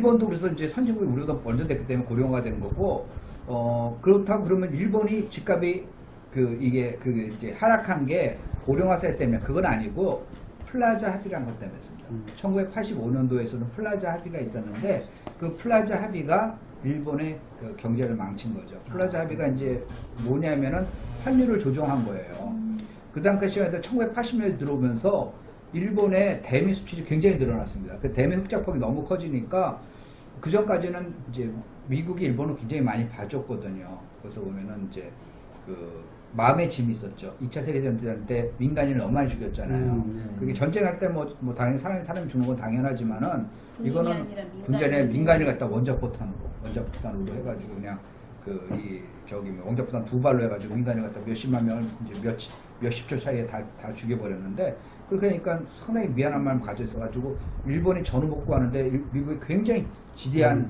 일본도 그래서 이제 선진국이 우리보다 먼저 됐기 때문에 고령화가 된 거고, 그렇다고 그러면 일본이 집값이 이게 이제 하락한 게 고령화세 때문에 그건 아니고 플라자 합의라는 것 때문이었습니다. 1985년도에서는 플라자 합의가 있었는데 그 플라자 합의가 일본의 그 경제를 망친 거죠. 플라자 합의가 이제 뭐냐면은 환율을 조정한 거예요. 그 당시에 1980년에 들어오면서 일본의 대미 수출이 굉장히 늘어났습니다. 그 대미 흑자폭이 너무 커지니까 그 전까지는 이제 미국이 일본을 굉장히 많이 봐줬거든요. 그래서 보면은 이제 그 마음의 짐이 있었죠. 2차 세계대전 때 민간인을 너무 많이 죽였잖아요. 그게 전쟁할 때 뭐 당연히 사람이 죽는 건 당연하지만은 이거는 군전에 민간인을 갖다 원자폭탄으로 해가지고 그냥 원자폭탄 두 발로 해가지고 민간인을 갖다 몇십만 명을 이제 몇십 초 사이에 다 죽여버렸는데 그렇게 하니까 상당히 미안한 마음 가져 있어가지고 일본이 전후 복구하는데 미국이 굉장히 지대한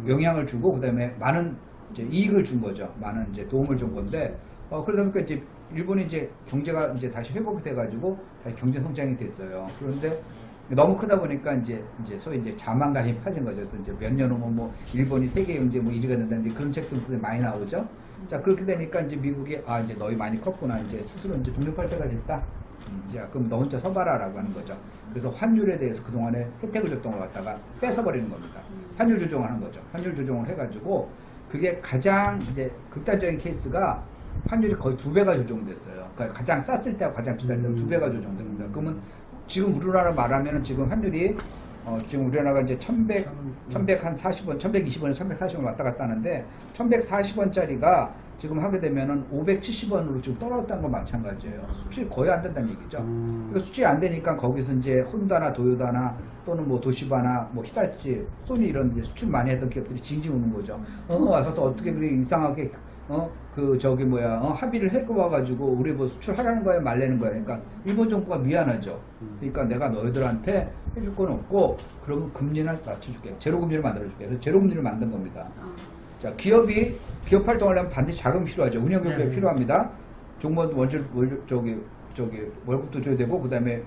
영향을 주고 그다음에 많은 이제 이익을 준 거죠. 많은 이제 도움을 준 건데 그러다 보니까 이제 일본이 이제 경제가 이제 다시 회복이 돼가지고 다시 경제 성장이 됐어요. 그런데 너무 크다 보니까 이제 소위 이제 자만감이 파진 거죠. 그래서 이제 몇 년 후면 뭐 일본이 세계 경제 뭐 1위가 된다는 그런 책도 많이 나오죠. 자 그렇게 되니까 이제 미국이 이제 너희 많이 컸구나 이제 스스로 이제 독립할 때가 됐다. 자 그럼 너 혼자 서봐라라고 하는 거죠. 그래서 환율에 대해서 그동안에 혜택을 줬던 걸 갖다가 뺏어버리는 겁니다. 환율 조정을 하는 거죠. 환율 조정을 해가지고 그게 가장 이제 극단적인 케이스가 환율이 거의 2배가 조정됐어요. 그러니까 가장 쌌을 때와 가장 비쌀 때가 2배가 조정됩니다. 그러면 지금 우리나라 말하면 지금 환율이 지금 우리나라가 이제 1140원, 1120원에 1140원 왔다 갔다 하는데 1140원짜리가 지금 하게 되면은 570원으로 지금 떨어졌다는 건 마찬가지예요. 수출이 거의 안 된다는 얘기죠. 그러니까 수출이 안 되니까 거기서 이제 혼다나 도요다나 또는 뭐 도시바나 뭐 히타치, 소니 이런 이제 수출 많이 했던 기업들이 징징 오는 거죠. 와서 또 어떻게 그렇게 이상하게 합의를 해고 와가지고 우리 뭐 수출하라는 거야 말라는 거야. 그러니까 일본 정부가 미안하죠. 그러니까 내가 너희들한테 해줄 건 없고 그러면 금리는 낮춰줄게. 제로금리를 만들어줄게. 그래서 제로금리를 만든 겁니다. 자, 기업이 기업 활동하려면 반드시 자금이 필요하죠. 운영경비가 필요합니다. 종무원 월급도 줘야 되고 그다음에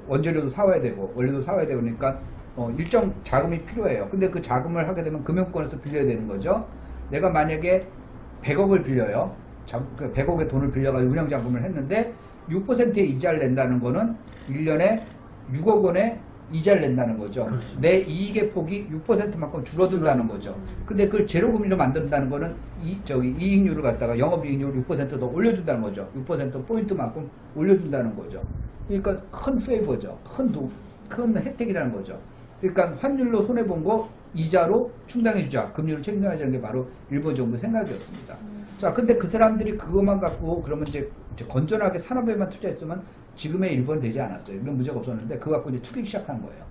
원재료도 사와야 되고 원료도 사와야 되고 그러니까 일정 자금이 필요해요. 근데 그 자금을 하게 되면 금융권에서 빌려야 되는 거죠. 내가 만약에 100억을 빌려요. 100억의 돈을 빌려가지고 운영자금을 했는데 6%의 이자를 낸다는 거는 1년에 6억 원의 이자를 낸다는 거죠. 그렇습니다. 내 이익의 폭이 6%만큼 줄어든다는 거죠. 근데 그걸 제로금리로 만든다는 거는 이익률을 갖다가 영업이익률을 6% 더 올려준다는 거죠. 6% 포인트만큼 올려준다는 거죠. 그러니까 큰 페이버죠. 큰 혜택이라는 거죠. 그러니까 환율로 손해본 거 이자로 충당해주자. 금리로 책임져야자는 게 바로 일본 정부 생각이었습니다. 자, 근데 그 사람들이 그것만 갖고 그러면 이제 건전하게 산업에만 투자했으면 지금의 일본은 되지 않았어요. 이런 문제가 없었는데 그거 갖고 이제 투기 시작한 거예요.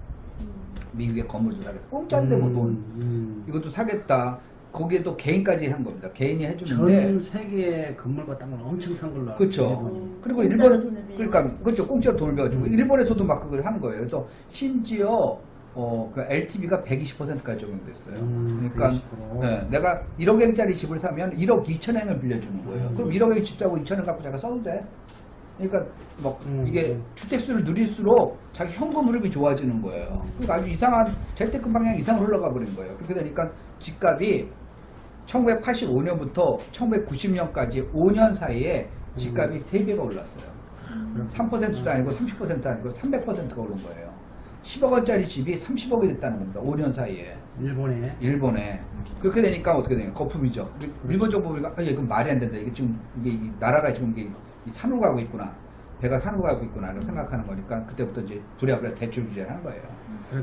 미국의 건물도 사겠다. 공짜인데 뭐 돈. 이것도 사겠다. 거기에 또 개인까지 한 겁니다. 개인이 해주는데. 전 세계의 건물과 땅을 엄청 산 걸로. 그렇죠. 그리고 일본, 그러니까, 그렇죠. 공짜로 돈을 배워주고. 일본에서도 막 그걸 하는 거예요. 그래서 심지어, 그 LTV가 120%까지 적용됐어요. 그러니까, 네, 내가 1억엔짜리 집을 사면 1억 2천엔을 빌려주는 거예요. 그럼 1억에 집 사고 2천엔 갖고 자기가 써도 돼. 그러니까, 이게 주택수를 누릴수록 자기 현금 흐름이 좋아지는 거예요. 그러니까 아주 이상한, 재테크 방향 이상으로 흘러가 버린 거예요. 그렇게 되니까 집값이 1985년부터 1990년까지 5년 사이에 집값이 3배가 올랐어요. 3%도 아니고 30%도 아니고 300%가 오른 거예요. 10억 원짜리 집이 30억이 됐다는 겁니다. 5년 사이에. 일본에. 그렇게 되니까 어떻게 되냐. 거품이죠. 일본 정부가, 이건 말이 안 된다. 이게 지금, 이게 나라가 지금 이게 산으로 가고 있구나. 배가 산으로 가고 있구나. 라고 생각하는 거니까 그때부터 이제 부랴부랴 대출 규제를 한 거예요.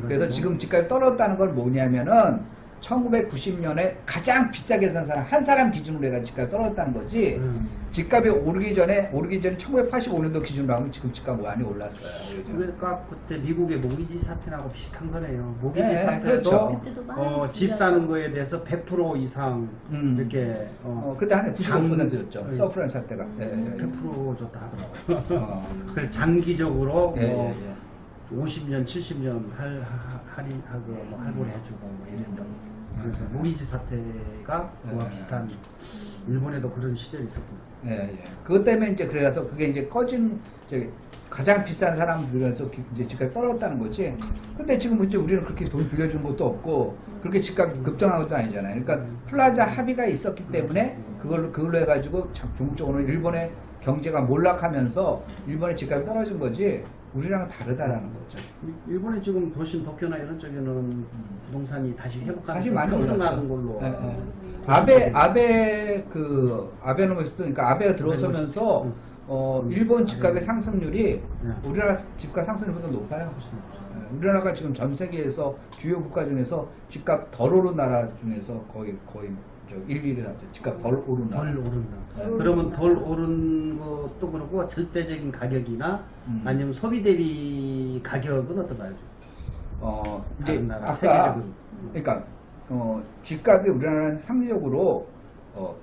그래서 지금 집값이 떨어졌다는 건 뭐냐면은 1990년에 가장 비싸게 산 사람 한 사람 기준으로 해가 집값이 떨어졌다는 거지. 집값이 오르기 전에 1985년도 기준으로 하면 지금 집값 많이 올랐어요. 요즘. 그러니까 그때 미국의 모기지 사태하고 비슷한 거네요. 모기지 네, 사태도 그렇죠. 집 사는 거에 대해서 100% 이상 이렇게 그때 한 95%였죠. 서프라임 사태가. 100% 줬다 하더라고요. 그래서 장기적으로 50년, 70년 할인하고 할부해주고 뭐 이랬던. 그래서 모기지 사태가 그와 비슷한 일본에도 그런 시절이 있었군요. 그것 때문에 이제 그래서 그게 이제 가장 비싼 사람들에서 이제 집값이 떨어졌다는 거지. 근데 지금 이제 우리는 그렇게 돈 빌려준 것도 없고 그렇게 집값 급등한 것도 아니잖아요. 그러니까 플라자 합의가 있었기 때문에 그걸로 해가지고 전국적으로 일본의 경제가 몰락하면서 일본의 집값이 떨어진 거지. 우리랑은 다르다라는 거죠. 일본에 지금 도심 도쿄나 이런 쪽에는 부동산이 다시 다시 회복하면서 많이 상승하는 올랐죠. 걸로. 예, 예. 아베노미스, 그러니까 아베가 들어서면서 일본 집값의 상승률이 우리나라 집값 상승률보다 높아요. 예, 우리나라가 지금 전 세계에서 주요 국가 중에서 집값 덜 오른 나라 중에서 거의 1, 2위 나죠. 집값 덜 오른 나라. 덜 오른다. 그러면 덜 오른 것도 그렇고 절대적인 가격이나 아니면 소비 대비 가격은 어떤가요? 이제 다른 나라, 아까 세계적으로. 그러니까 집값이 우리나라는 상대적으로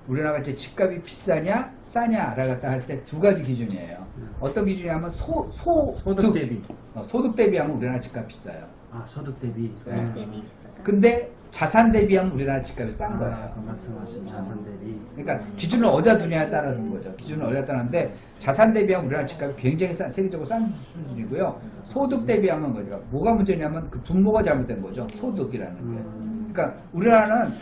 우리나라가 이제 집값이 비싸냐 싸냐라고 갖다 할 때 두 가지 기준이에요. 어떤 기준이냐면 소득 대비. 소득 대비하면 우리나라 집값 비싸요. 아, 소득 대비. 네. 대비 근데 자산 대비하면 우리나라 집값이 싼 거예요. 그 말씀하신 자산 대비. 그러니까 기준을 어디다 두냐에 따라서 거죠. 기준을 어디다 따라하는데 자산 대비하면 우리나라 집값이 굉장히 세계적으로 싼 수준이고요. 소득 대비하면 거죠. 뭐가 문제냐면 그 분모가 잘못된 거죠. 소득이라는 게. 그러니까 우리나라는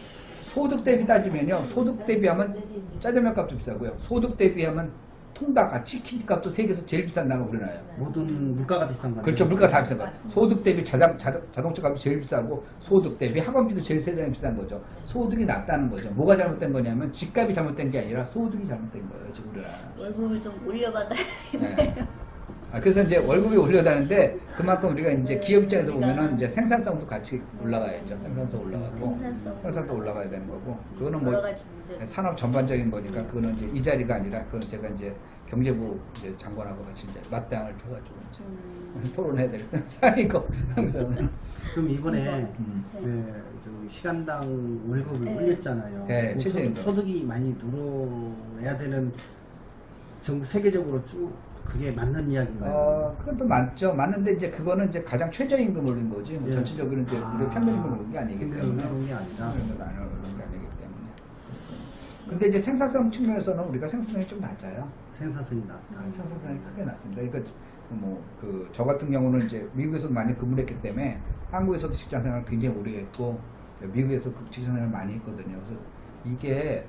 소득 대비 따지면요. 소득 대비하면 짜장면 값도 비싸고요. 소득 대비하면 통닭, 치킨 값도 세계에서 제일 비싼 나라가 우리나라예요. 모든 물가가 비싼 거예요. 그렇죠. 물가 다 비싼 거예요. 소득 대비 자동차 값이 제일 비싸고 소득 대비 학원비도 제일 세상에 비싼 거죠. 소득이 낮다는 거죠. 뭐가 잘못된 거냐면 집값이 잘못된 게 아니라 소득이 잘못된 거예요. 지금 우리나라. 월급을 좀 올려받아야 네. 되네요. 그래서 이제 월급이 올려다는데 그만큼 우리가 이제 기업 입장에서 보면은 이제 생산성도 같이 올라가야죠. 생산성 올라가고 생산도 올라가야 되는 거고 그거는 뭐 여러 가지 문제. 산업 전반적인 거니까 그거는 이제 이 자리가 아니라 그건 제가 이제 경제부 이제 장관하고 같이 이제 맞대응을 펴가지고 이제 토론해야 될 사이고. 그럼 이번에 네. 저 시간당 월급을 네. 올렸잖아요. 네, 그 최저임금. 소득이 많이 늘어야 되는 전국 세계적으로 쭉 그게 맞는 이야기인가요? 그것도 맞죠. 맞는데 이제 그거는 이제 가장 최저임금 올린 거지. 뭐 예. 전체적으로 이제 우리 평균임금 오른 게 아니기 때문에. 평균임금 오른 게 아니라. 평균임금 안 오른 게 아니기 때문에. 근데 이제 생산성 측면에서는 우리가 생산성이 좀 낮아요. 생산성이 낮다. 생산성이 크게 낮습니다. 그러니까 뭐 저 같은 경우는 이제 미국에서도 많이 근무를 했기 때문에 한국에서도 직장 생활을 굉장히 오래 했고 미국에서 그 직장 생활을 많이 했거든요. 그래서 이게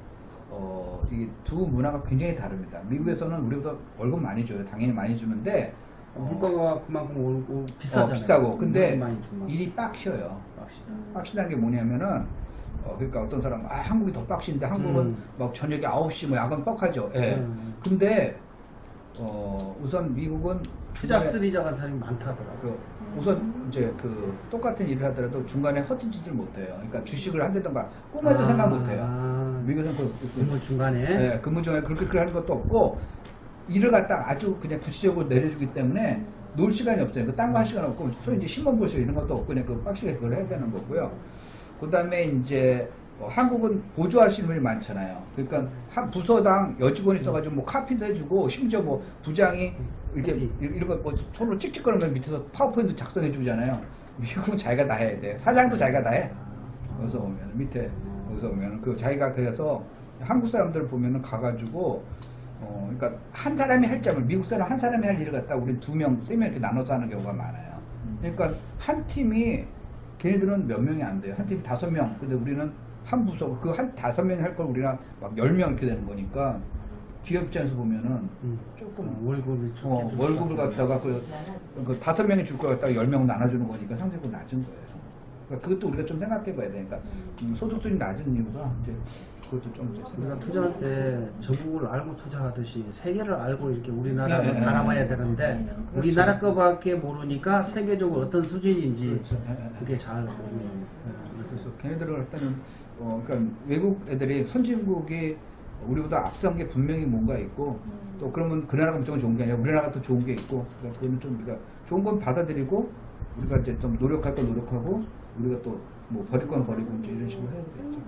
두 문화가 굉장히 다릅니다. 미국에서는 우리보다 월급 많이 줘요. 당연히 많이 주는데 물가가 그만큼 오르고 비싸잖아요. 비싸고 근데 많이 주면. 일이 빡셔요. 빡시다. 빡시다는 게 뭐냐면은 그러니까 어떤 사람은 한국이 더 빡신데 한국은 막 저녁에 9시 뭐 야간 뻑하죠. 예. 근데 우선 미국은 투잡쓰리자간 사람이 많다더라고요. 그 우선 이제 그 똑같은 일을 하더라도 중간에 허튼 짓을 못 해요. 그러니까 주식을 한다던가 꿈에도 생각 못 해요. 미국에서는 근무 중간에. 네, 근무 중에 그렇게 하는 것도 없고 일을 갖다 아주 그냥 구체적으로 내려주기 때문에 놀 시간이 없어요. 딴 거 할 시간 없고 소위 이제 신문 보시고 이런 것도 없고 그냥 그 빡시게 그걸 해야 되는 거고요. 그 다음에 이제 한국은 보조하시는 분이 많잖아요. 그러니까 한 부서당 여직원이 있어가지고 뭐 카피도 해주고 심지어 뭐 부장이 이렇게 이런 거 뭐 손으로 찍찍거리면 밑에서 파워포인트 작성해 주잖아요. 미국은 자기가 다 해야 돼. 사장도 자기가 다 해. 여기서 보면 밑에 여기서 보면 그 자기가 그래서 한국 사람들 보면은 가가지고 그러니까 한 사람이 할 점을 미국 사람 한 사람이 할 일을 갖다 우리 2명, 3명 이렇게 나눠서 하는 경우가 많아요. 그러니까 한 팀이 걔네들은 몇 명이 안 돼요. 한 팀이 5명. 근데 우리는 한 부서 그 한 5명이 할 걸 우리가 막 10명 이렇게 되는 거니까 기업 입장에서 보면은 조금 월급을 월급을 갖다가 그 5명이 줄 거 갖다가 10명 나눠주는 거니까 상대적으로 낮은 거예요. 그러니까 그것도 우리가 좀 생각해 봐야 되니까 소득수준이 낮은 이유가 이제 그것도 좀 이제 우리가 투자할 때 전국을 알고 투자하듯이 세계를 알고 이렇게 우리나라를 네, 네, 바라봐야 네. 되는데 그렇죠. 우리나라 거밖에 모르니까 세계적으로 어떤 수준인지 그렇죠. 그게 잘 모르겠네요. 그래서 걔네들을 할 때는 그러니까 외국 애들이 선진국이 우리보다 앞선 게 분명히 뭔가 있고 또 그러면 그 나라가 무조건 좋은 게 아니라 우리나라가 또 좋은 게 있고 그러니까 그거는 좀 우리가 좋은 건 받아들이고 우리가 이제 좀 노력할 건 노력하고 우리가 또 뭐 버릴 건 버리고 이제 이런 식으로 해야 되겠죠.